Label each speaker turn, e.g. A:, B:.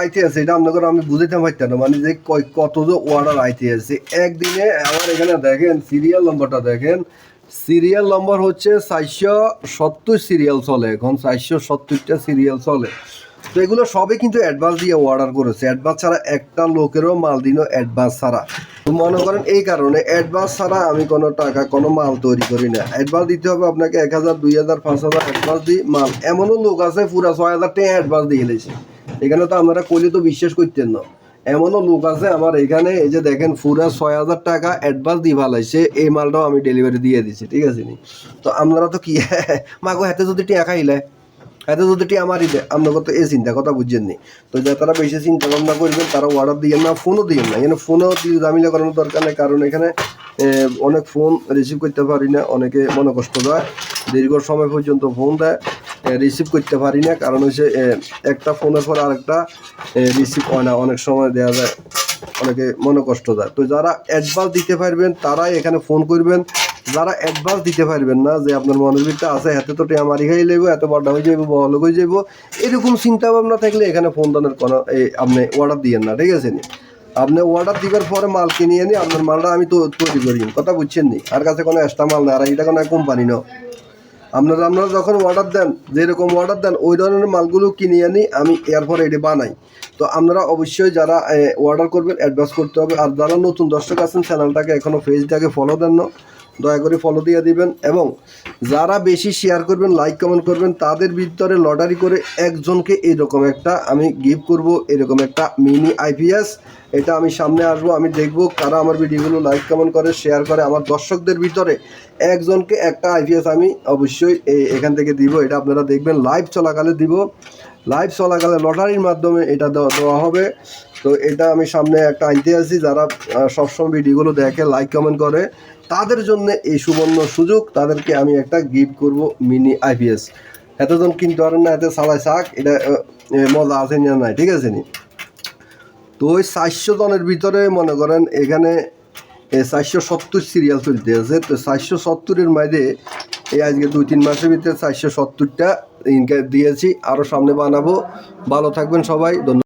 A: আইতে আছে এটা আপনাদের আমি বুঝাইতে পারতাম না, মানে যে কত যে অর্ডার আইতে আছে একদিনে। আমার এখানে দেখেন সিরিয়াল নম্বরটা দেখেন, সিরিয়াল নম্বর হচ্ছে 470 সিরিয়াল চলে এখন, 470টা সিরিয়াল চলে। তো এগুলো সবই কিন্তু অ্যাডভান্স দিয়ে অর্ডার করেছে, অ্যাডভান্স ছাড়া একটা লোকেরও মাল দিন অ্যাডভান্স ছাড়া। তো মনে করেন এই কারণে অ্যাডভান্স ছাড়া আমি কোনো টাকা কোনো মাল তৈরি করি না। অ্যাডভান্স দিতে হবে আপনাকে 1000, 2000, 5000 অ্যাডভান্স দিই মাল। এমনও লোক আছে পুরা 6000 টাকা অ্যাডভান্স দিয়ে এলেছে। এখানে তো আপনারা কইলে তো বিশ্বাস করতেন না। এমনও লোক আছে আমার এখানে, এই যে দেখেন পুরা 6000 টাকা অ্যাডভান্স দিয়ে ভালাইছে, এই মালটাও আমি ডেলিভারি দিয়ে দিচ্ছি, ঠিক আছে নি? তো আপনারা তো কি মাগো হাতে যদি টাকা খাইলে এত যদি আমারই দেয় আপনাকে তো এই চিন্তা কথা বুঝছেন নি। তো যা তারা বেশি চিন্তা ভাবনা করবেন তারা অর্ডার দিয়ে না, ফোনও দিয়ে না। এখানে ফোনেও ঝামেলা করানোর দরকার নেই, কারণ এখানে অনেক ফোন রিসিভ করতে পারি না, অনেকে মনে কষ্ট দেয়, দীর্ঘ সময় পর্যন্ত ফোন দেয়, রিসিভ করতে পারি না। কারণ হচ্ছে একটা ফোনের পর আরেকটা রিসিভ হয় না, অনেক সময় দেওয়া যায়, অনেকে মনে কষ্ট দেয়। তো যারা অ্যাডভান্স দিতে পারবেন তারাই এখানে ফোন করবেন। যারা অ্যাডভান্স দিতে পারবেন না, যে আপনার মনের ভিতরে আছে হাতে তো আমারই খাই লেবো, এত বড় হয়ে যাবো, বড় হয়ে যাবো, এরকম চিন্তা ভাবনা থাকলে এখানে ফোন দানের কোনো আপনি অর্ডার দিয়েন না, ঠিক আছে নি? আপনি অর্ডার দিবার পরে মাল কিনে আনি, আপনার মালটা আমি তো তৈরি করি, কথা বুঝছেন নি? আর কাছে কোনো এক্সট্রা মাল না, আর এটা কোনো কোম্পানি না। আপনারা যখন অর্ডার দেন, যেরকম অর্ডার দেন ওই ধরনের মালগুলো কিনে আনি আমি, এরপরে এটি বানাই। তো আপনারা অবশ্যই যারা অর্ডার করবেন অ্যাডভান্স করতে হবে। আর যারা নতুন দর্শক আছেন চ্যানেলটাকে এখনও পেজটাকে ফলো দেন না, দয়া করে ফলো দিয়ে দিবেন। এবং যারা বেশি শেয়ার করবেন, লাইক কমেন্ট করবেন, তাদের ভিতরে লটারি করে একজনকে এরকম একটা আমি গিফট করব, এরকম একটা মিনি আইপিএস। এটা আমি সামনে আসবো, আমি দেখব কারা আমার ভিডিওগুলো লাইক কমেন্ট করে শেয়ার করে। আমার দর্শকদের ভিতরে একজনকে একটা আইপিএস আমি অবশ্যই এখান থেকে দিব। এটা আপনারা দেখবেন লাইভ চলাকালে দিব, লাইভ চলাকালে লটারির মাধ্যমে এটা দেওয়া হবে। তো এটা আমি সামনে একটা আনতে আছি, যারা সবসময় ভিডিওগুলো দেখে লাইক কমেন্ট করে তাদের জন্য এই সুবর্ণ সুযোগ, তাদেরকে আমি একটা গিফট করব মিনি আইপিএস। এতজন কিনতে পারেন না, এত সালাই শাক, এটা মজা আছে না নাই, ঠিক আছে নি? তো ওই 400 জনের ভিতরে মনে করেন এখানে 470 সিরিয়াল চলতে আছে। তো 470-এর মাঝে এই আজকে 2-3 মাসের ভিতরে 470টা দিয়েছি, আরও সামনে বানাবো। ভালো থাকবেন সবাই, ধন্যবাদ।